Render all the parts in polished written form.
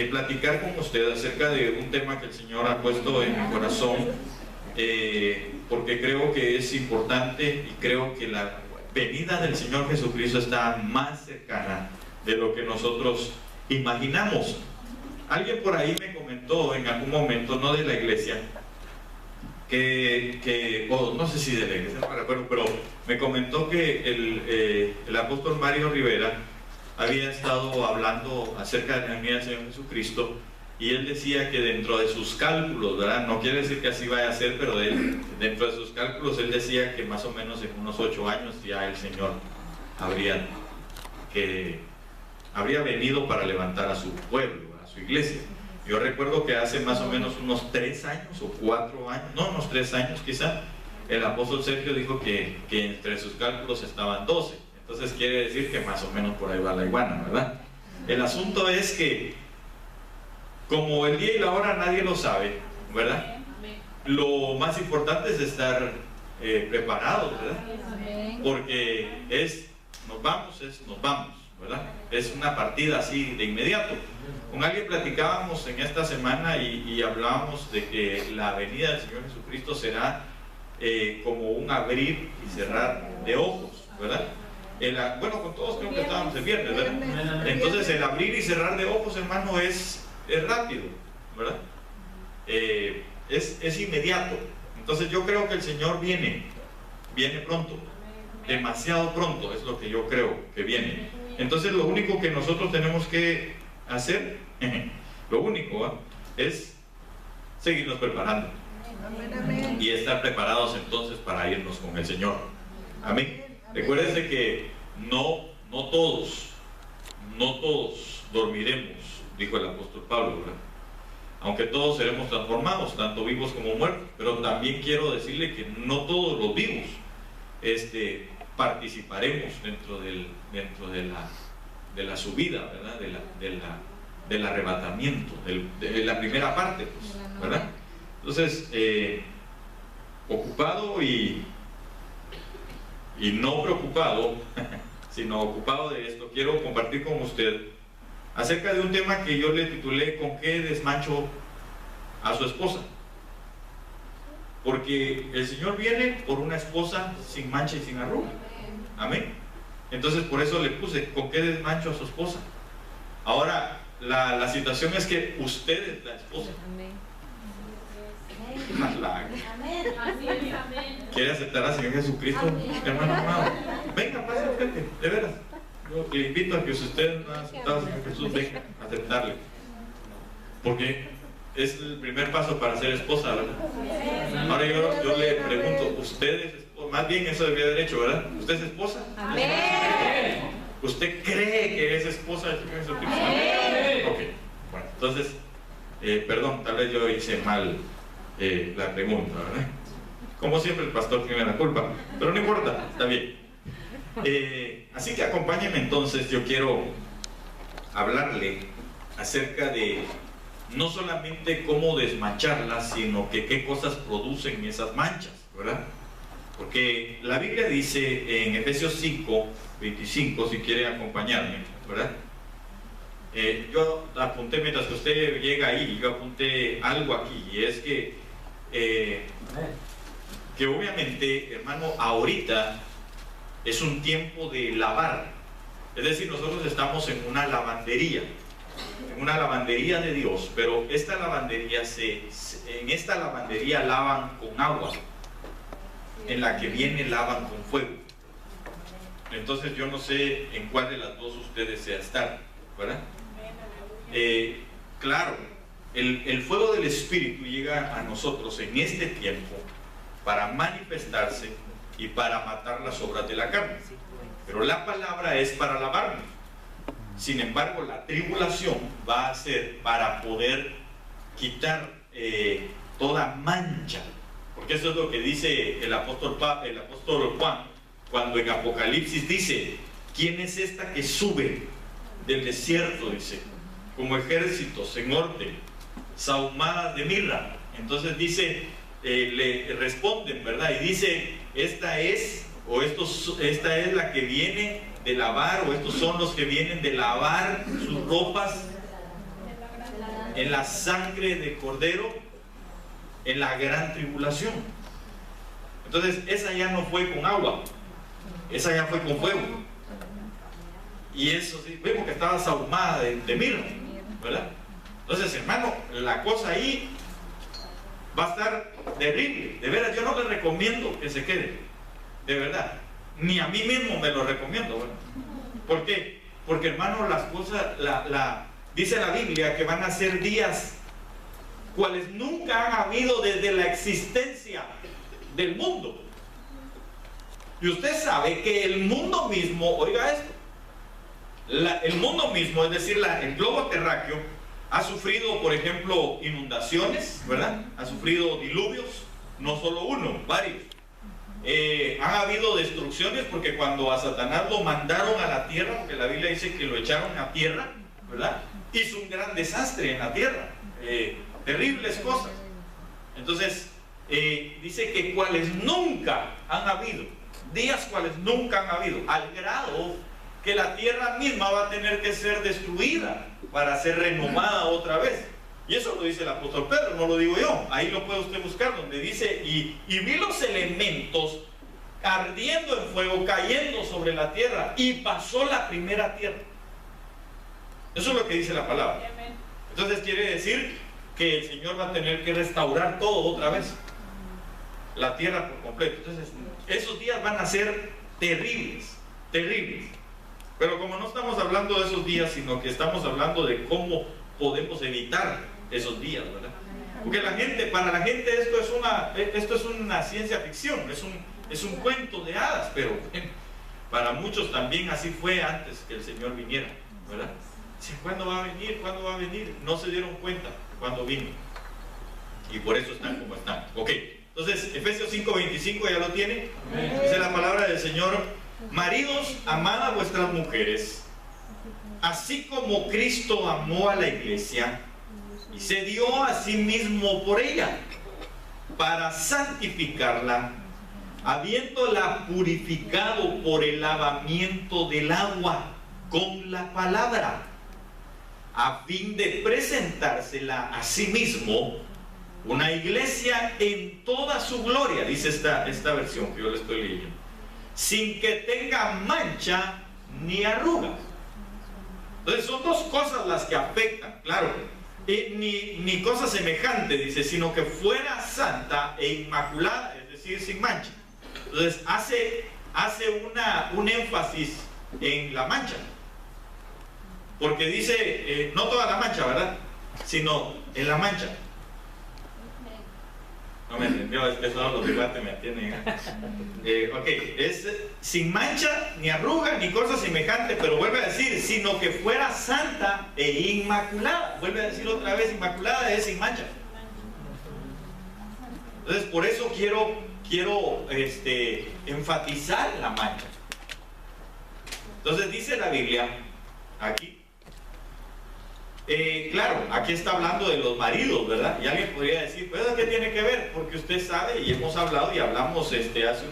platicar con usted acerca de un tema que el Señor ha puesto en mi corazón, porque creo que es importante y creo que la venida del Señor Jesucristo está más cercana de lo que nosotros imaginamos. Alguien por ahí me comentó en algún momento, no de la iglesia, no sé si de la iglesia, no me recuerdo, pero me comentó que el apóstol Mario Rivera había estado hablando acerca de la venida del Señor Jesucristo, y él decía que dentro de sus cálculos, ¿verdad? No quiere decir que así vaya a ser, pero dentro de sus cálculos él decía que más o menos en unos 8 años ya el Señor habría venido para levantar a su pueblo, a su iglesia. Yo recuerdo que hace más o menos unos 3 años o 4 años, no, unos 3 años quizá, el apóstol Sergio dijo que entre sus cálculos estaban 12. Entonces quiere decir que más o menos por ahí va la iguana, ¿verdad? El asunto es que, como el día y la hora nadie lo sabe, ¿verdad? Lo más importante es estar preparados, ¿verdad? Porque nos vamos, ¿verdad? Es una partida así de inmediato. Con alguien platicábamos en esta semana y hablábamos de que la venida del Señor Jesucristo será como un abrir y cerrar de ojos, ¿verdad? Bueno, con todos creo que estábamos el viernes, ¿verdad? Entonces el abrir y cerrar de ojos, hermano, es rápido, ¿verdad? Es inmediato. Entonces yo creo que el Señor viene pronto, demasiado pronto es lo que yo creo que viene. Entonces lo único que nosotros tenemos que hacer, lo único, es seguirnos preparando y estar preparados entonces para irnos con el Señor. Amén. Recuérdense que no todos dormiremos, dijo el apóstol Pablo, ¿verdad? Aunque todos seremos transformados, tanto vivos como muertos. Pero también quiero decirle que no todos los vivos participaremos dentro de la subida, ¿verdad? Del arrebatamiento, de la primera parte, pues, ¿verdad? Entonces, ocupado y no preocupado, sino ocupado de esto, quiero compartir con usted acerca de un tema que yo le titulé ¿con qué desmacho a su esposa? Porque el Señor viene por una esposa sin mancha y sin arruga. Amén. Entonces por eso le puse ¿con qué desmacho a su esposa? Ahora la situación es que usted es la esposa. ¿Quiere aceptar al Señor Jesucristo, hermano amado? Venga, pase al frente, de veras. Yo le invito a que si usted no ha aceptado al Señor Jesús, venga a aceptarle, porque es el primer paso para ser esposa, ¿verdad? Ahora yo le pregunto, ¿usted es esposa? Más bien eso debería haber hecho, ¿verdad? ¿Usted es esposa? Amén. ¿Usted cree que es esposa del Señor Jesucristo? Amén. Ok, bueno, entonces, perdón, tal vez yo hice mal la pregunta, ¿verdad? Como siempre el pastor tiene la culpa, pero no importa, está bien. Así que acompáñenme entonces, yo quiero hablarle acerca de no solamente cómo desmancharlas, sino que qué cosas producen esas manchas, ¿verdad? Porque la Biblia dice en Efesios 5, 25, si quiere acompañarme, ¿verdad? Yo apunté, mientras que usted llega ahí, yo apunté algo aquí, y es que obviamente, hermano, ahorita es un tiempo de lavar. Es decir, nosotros estamos en una lavandería de Dios, pero esta lavandería en esta lavandería lavan con agua, en la que viene lavan con fuego. Entonces yo no sé en cuál de las dos usted desea estar, ¿verdad? Claro, el fuego del Espíritu llega a nosotros en este tiempo para manifestarse y para matar las obras de la carne, pero la palabra es para lavarnos. Sin embargo, la tribulación va a ser para poder quitar toda mancha, porque eso es lo que dice el apóstol Juan cuando en Apocalipsis dice: ¿quién es esta que sube del desierto? Dice, como ejércitos en orden, sahumadas de mirra. Entonces dice, le responden, ¿verdad? Y dice, esta es la que viene de lavar, o estos son los que vienen de lavar sus ropas en la sangre de Cordero, en la gran tribulación. Entonces, esa ya no fue con agua, esa ya fue con fuego. Y eso sí, vemos que estaba sahumada de mirra, ¿verdad? Entonces, hermano, la cosa ahí va a estar terrible. De veras, yo no le recomiendo que se quede, de verdad. Ni a mí mismo me lo recomiendo, ¿verdad? ¿Por qué? Porque, hermano, las cosas, dice la Biblia que van a ser días cuales nunca han habido desde la existencia del mundo. Y usted sabe que el mundo mismo, oiga esto, el mundo mismo, es decir, el globo terráqueo, ha sufrido, por ejemplo, inundaciones, ¿verdad? Ha sufrido diluvios, no solo uno, varios. Han habido destrucciones porque cuando a Satanás lo mandaron a la tierra, porque la Biblia dice que lo echaron a tierra, ¿verdad? Hizo un gran desastre en la tierra, terribles cosas. Entonces, dice que cuales nunca han habido, días cuales nunca han habido, al grado que la tierra misma va a tener que ser destruida para ser renomada otra vez. Y eso lo dice el apóstol Pedro, no lo digo yo. Ahí lo puede usted buscar, donde dice, y vi los elementos ardiendo en fuego, cayendo sobre la tierra, y pasó la primera tierra. Eso es lo que dice la palabra. Entonces quiere decir que el Señor va a tener que restaurar todo otra vez, la tierra por completo. Entonces esos días van a ser terribles, terribles. Pero como no estamos hablando de esos días, sino que estamos hablando de cómo podemos evitar esos días, ¿verdad? Porque para la gente esto es una ciencia ficción, es un cuento de hadas, pero para muchos también así fue antes que el Señor viniera, ¿verdad? ¿Cuándo va a venir? ¿Cuándo va a venir? No se dieron cuenta cuando vino. Y por eso están como están. Ok, entonces Efesios 5:25 ya lo tiene. Dice la palabra del Señor: maridos, amad a vuestras mujeres, así como Cristo amó a la iglesia y se dio a sí mismo por ella, para santificarla, habiéndola purificado por el lavamiento del agua con la palabra, a fin de presentársela a sí mismo una iglesia en toda su gloria, dice esta versión que yo le estoy leyendo, sin que tenga mancha ni arrugas. Entonces son dos cosas las que afectan, claro, ni cosa semejante, dice, sino que fuera santa e inmaculada, es decir, sin mancha. Entonces hace un énfasis en la mancha, porque dice, no toda la mancha, ¿verdad? Sino en la mancha. No me entendió, es que todos los debates me entienden. Ok, es sin mancha, ni arruga, ni cosa semejante, pero vuelve a decir, sino que fuera santa e inmaculada. Vuelve a decir otra vez, inmaculada es sin mancha. Entonces, por eso quiero enfatizar la mancha. Entonces, dice la Biblia, aquí, claro, aquí está hablando de los maridos, ¿verdad? Y alguien podría decir, pues, ¿qué tiene que ver? Porque usted sabe, y hemos hablado y hablamos hace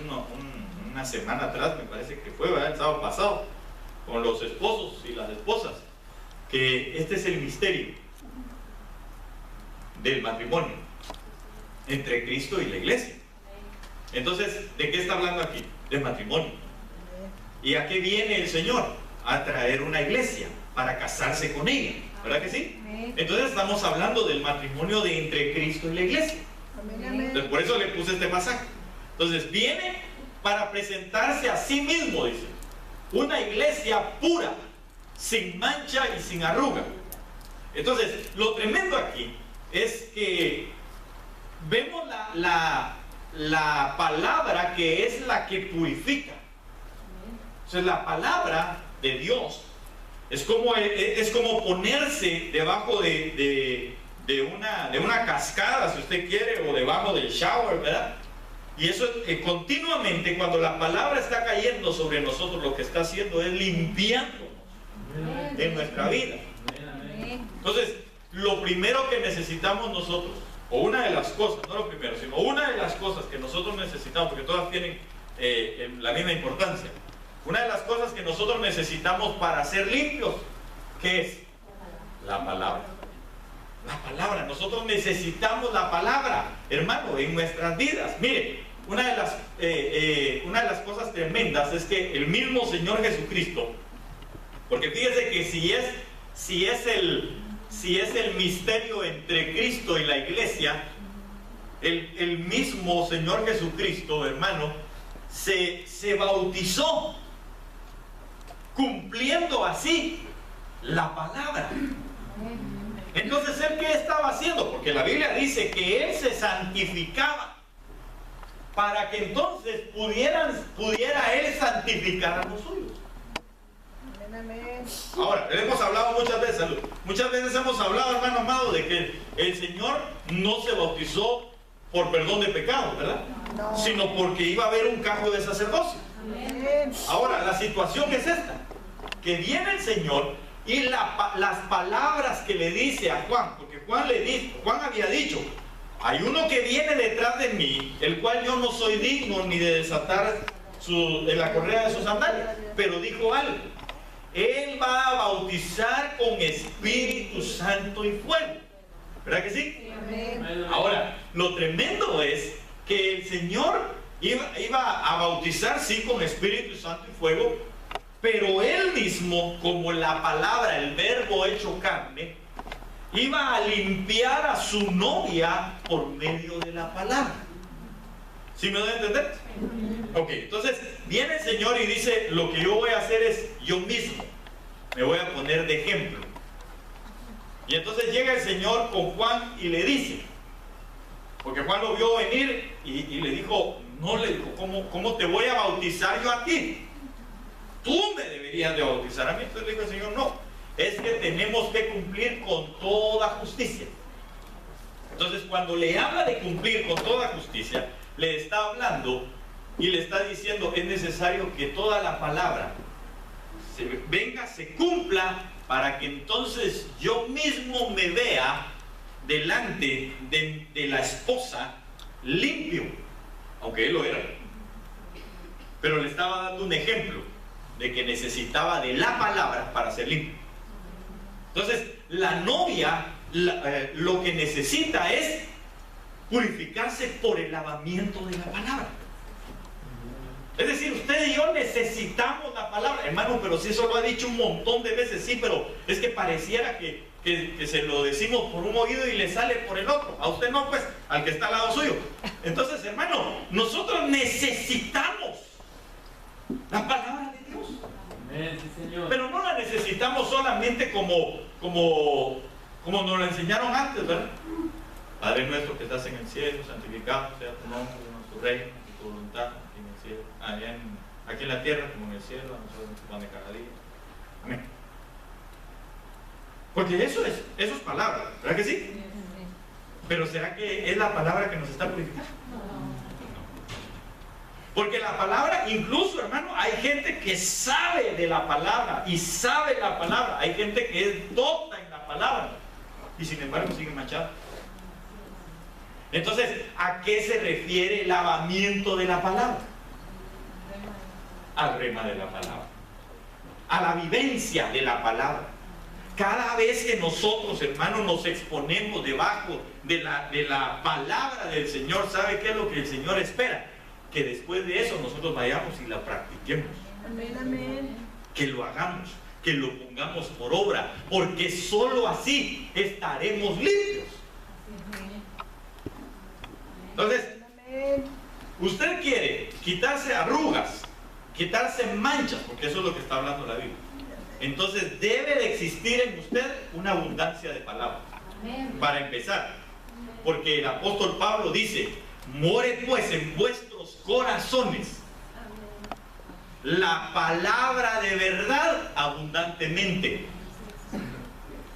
una semana atrás, me parece que fue, ¿verdad? El sábado pasado, con los esposos y las esposas, que este es el misterio del matrimonio entre Cristo y la iglesia. Entonces, ¿de qué está hablando aquí? Del matrimonio. ¿Y a qué viene el Señor? A traer una iglesia para casarse con ella, ¿verdad que sí? Entonces estamos hablando del matrimonio de entre Cristo y la iglesia. Entonces, por eso le puse este pasaje. Entonces viene para presentarse a sí mismo, dice, una iglesia pura, sin mancha y sin arruga. Entonces, lo tremendo aquí es que vemos la palabra que es la que purifica. Entonces, la palabra de Dios es como ponerse debajo de una cascada, si usted quiere, o debajo del shower, ¿verdad? Y eso continuamente, cuando la palabra está cayendo sobre nosotros, lo que está haciendo es limpiándonos en nuestra vida. Entonces, lo primero que necesitamos nosotros, o una de las cosas, no lo primero, sino una de las cosas que nosotros necesitamos, porque todas tienen la misma importancia. Una de las cosas que nosotros necesitamos para ser limpios, ¿qué es? La palabra. La palabra, nosotros necesitamos la palabra, hermano, en nuestras vidas. Mire, una de las cosas tremendas es que el mismo Señor Jesucristo, porque fíjese que si es el misterio entre Cristo y la iglesia, el mismo Señor Jesucristo, hermano, se bautizó, cumpliendo así la palabra. Entonces, ¿él qué estaba haciendo? Porque la Biblia dice que él se santificaba para que entonces pudiera él santificar a los suyos. Ahora, hemos hablado muchas veces hemos hablado, hermano amado, de que el Señor no se bautizó por perdón de pecados, ¿verdad? No. Sino porque iba a haber un cambio de sacerdocio. Ahora, la situación es esta, que viene el Señor y las palabras que le dice a Juan, porque Juan había dicho: hay uno que viene detrás de mí, el cual yo no soy digno ni de desatar la correa de sus sandalias, pero dijo algo: él va a bautizar con Espíritu Santo y fuego. ¿Verdad que sí? Amén. Ahora, lo tremendo es que el Señor iba a bautizar, sí, con Espíritu Santo y fuego, pero él mismo, como la palabra, el verbo hecho carne, iba a limpiar a su novia por medio de la palabra. ¿Sí me doy a entender? Ok, entonces viene el Señor y dice: lo que yo voy a hacer es yo mismo, me voy a poner de ejemplo. Y entonces llega el Señor con Juan y le dice, porque Juan lo vio venir y le dijo, ¿cómo te voy a bautizar yo a ti? Tú me deberías de bautizar a mí. Entonces le dijo el Señor: no, es que tenemos que cumplir con toda justicia. Entonces, cuando le habla de cumplir con toda justicia, le está hablando y le está diciendo: es necesario que toda la palabra se cumpla, para que entonces yo mismo me vea delante de la esposa limpio, aunque él lo era. Pero le estaba dando un ejemplo de que necesitaba de la palabra para ser limpio. Entonces, la novia lo que necesita es purificarse por el lavamiento de la palabra. Es decir, usted y yo necesitamos la palabra, hermano. Pero si eso lo ha dicho un montón de veces, sí, pero es que pareciera que se lo decimos por un oído y le sale por el otro. A usted no, pues, al que está al lado suyo. Entonces, hermano, nosotros necesitamos la palabra de Dios. Amén, sí, Señor. Pero no la necesitamos solamente como nos la enseñaron antes, ¿verdad? Padre nuestro que estás en el cielo, santificado sea tu nombre, tu reino, tu voluntad, aquí en el cielo, aquí en la tierra como en el cielo, a nosotros nuestro pan de cada día. Amén. Porque eso es palabra, ¿verdad que sí? Pero ¿será que es la palabra que nos está purificando? Porque la palabra, incluso, hermano, hay gente que sabe de la palabra y sabe la palabra. Hay gente que es docta en la palabra y sin embargo sigue manchado. Entonces, ¿a qué se refiere el lavamiento de la palabra? Al rema de la palabra, a la vivencia de la palabra. Cada vez que nosotros, hermanos, nos exponemos debajo de la palabra del Señor, ¿sabe qué es lo que el Señor espera? Que después de eso nosotros vayamos y la practiquemos. Amén, amén. Que lo hagamos, que lo pongamos por obra, porque solo así estaremos limpios. Entonces, usted quiere quitarse arrugas, quitarse manchas, porque eso es lo que está hablando la Biblia. Entonces debe de existir en usted una abundancia de palabras. Para empezar, porque el apóstol Pablo dice: more pues en vuestros corazones la palabra de verdad abundantemente.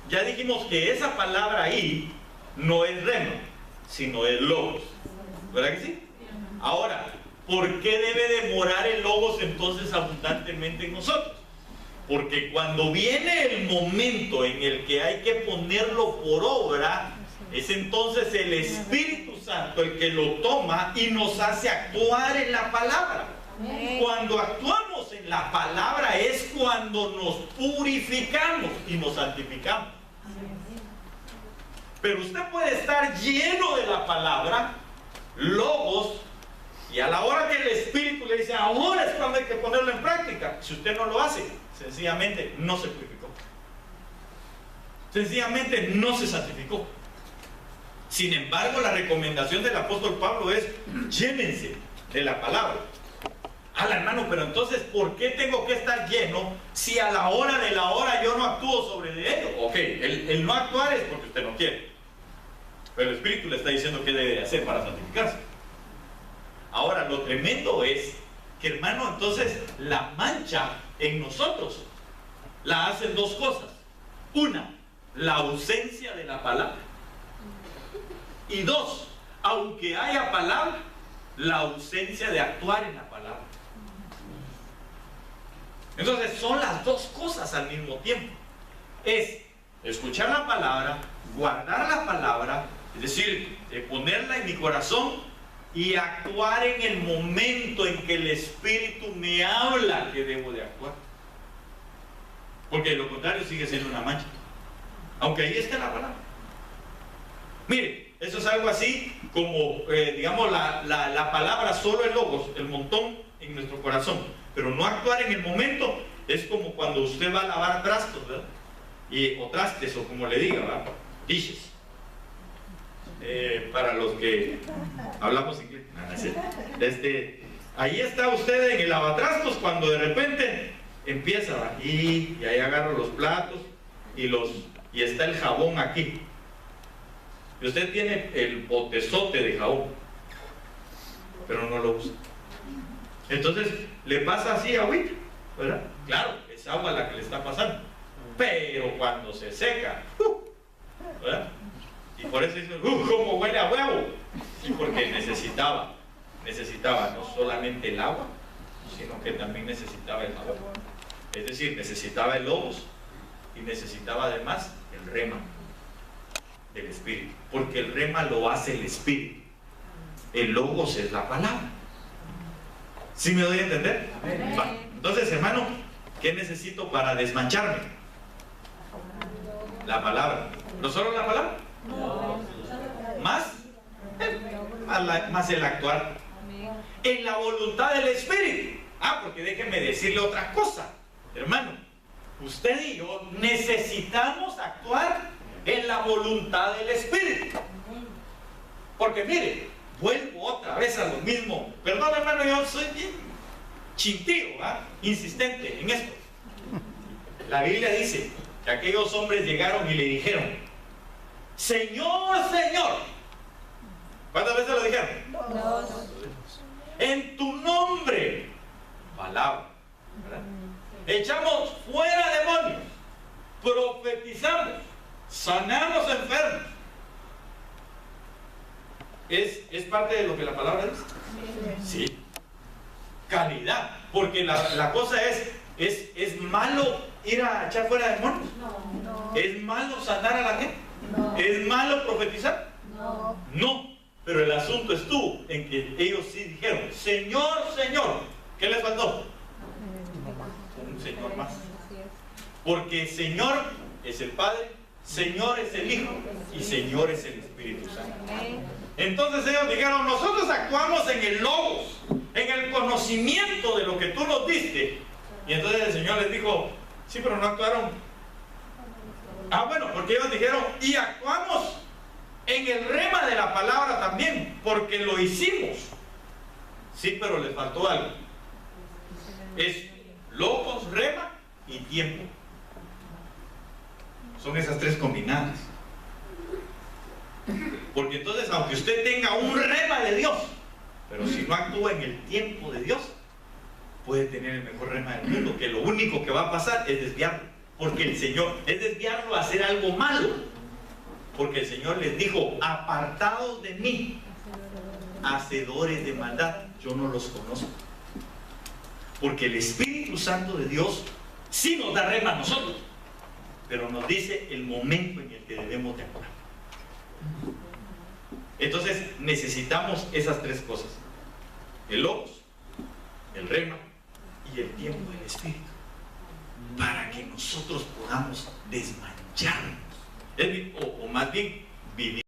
Ya dijimos que esa palabra ahí no es rema, sino es logos, ¿verdad que sí? Ahora, ¿por qué debe de morar el logos entonces abundantemente en nosotros? Porque cuando viene el momento en el que hay que ponerlo por obra, es entonces el Espíritu Santo el que lo toma y nos hace actuar en la palabra. Cuando actuamos en la palabra es cuando nos purificamos y nos santificamos. Pero usted puede estar lleno de la palabra, logos, y a la hora que el Espíritu le dice, ahora es cuando hay que ponerlo en práctica, si usted no lo hace, sencillamente no se purificó. Sencillamente no se santificó. Sin embargo, la recomendación del apóstol Pablo es: llénense de la palabra. Hermano, pero entonces, ¿por qué tengo que estar lleno si a la hora de la hora yo no actúo sobre de ello? Ok, el no actuar es porque usted no quiere, pero el Espíritu le está diciendo qué debe hacer para santificarse. Ahora, lo tremendo es que, hermano, entonces la mancha en nosotros la hacen dos cosas. Una, la ausencia de la palabra. Y dos, aunque haya palabra, la ausencia de actuar en la palabra. Entonces son las dos cosas al mismo tiempo. Es escuchar la palabra, guardar la palabra, es decir, ponerla en mi corazón y actuar en el momento en que el Espíritu me habla que debo de actuar. Porque de lo contrario sigue siendo una mancha, aunque ahí esté la palabra. Mire, eso es algo así como, digamos, la palabra solo el logos, el montón en nuestro corazón, pero no actuar en el momento. Es como cuando usted va a lavar trastos, ¿verdad? O trastes, o como le diga, ¿verdad? Dishes. Para los que hablamos inglés. Ahí está usted en el lavatrastos cuando de repente empieza, ¿verdad? Y ahí agarra los platos y está el jabón aquí. Y usted tiene el botezote de jabón, pero no lo usa. Entonces le pasa así agüita, ¿verdad? Claro, es agua la que le está pasando. Pero cuando se seca, ¿verdad? Y por eso dice, ¿cómo huele a huevo? Y porque necesitaba no solamente el agua, sino que también necesitaba el jabón. Es decir, necesitaba el logos y necesitaba además el rema del Espíritu, porque el rema lo hace el Espíritu, el logos es la palabra. ¿Sí me doy a entender? Va. Entonces, hermano, ¿qué necesito para desmancharme? La palabra. ¿No solo la palabra? Más el actuar en la voluntad del Espíritu. Porque déjenme decirle otra cosa, hermano, usted y yo necesitamos actuar en la voluntad del Espíritu. Porque mire, vuelvo otra vez a lo mismo. Perdón, hermano, yo soy bien chintío, insistente en esto. La Biblia dice que aquellos hombres llegaron y le dijeron: Señor, Señor. ¿Cuántas veces lo dijeron? Dos. En tu nombre, palabra, ¿verdad? Echamos fuera demonios, profetizamos, sanamos enfermos. ¿Es parte de lo que la palabra dice? Sí. Calidad. Porque la cosa es malo ir a echar fuera demonios. No. ¿Es malo sanar a la gente? No. ¿Es malo profetizar? No. Pero el asunto estuvo en que ellos sí dijeron: Señor, Señor. ¿Qué les faltó? Un Señor más. Porque Señor es el Padre, Señor es el Hijo y Señor es el Espíritu Santo. Entonces ellos dijeron: nosotros actuamos en el logos, en el conocimiento de lo que tú nos diste. Y entonces el Señor les dijo: sí, pero no actuaron. Bueno, porque ellos dijeron: y actuamos en el rema de la palabra también, porque lo hicimos. Sí, pero les faltó algo. Es logos, rema y tiempo. Son esas tres combinadas. Porque entonces, aunque usted tenga un rema de Dios, pero si no actúa en el tiempo de Dios, puede tener el mejor rema del mundo, que lo único que va a pasar es desviarlo. Porque el Señor es desviarlo a hacer algo malo. Porque el Señor les dijo: apartados de mí, hacedores de maldad, yo no los conozco. Porque el Espíritu Santo de Dios sí nos da rema a nosotros, pero nos dice el momento en el que debemos de actuar. Entonces necesitamos esas tres cosas: el logos, el rema y el tiempo del Espíritu, para que nosotros podamos desmancharnos, o más bien vivir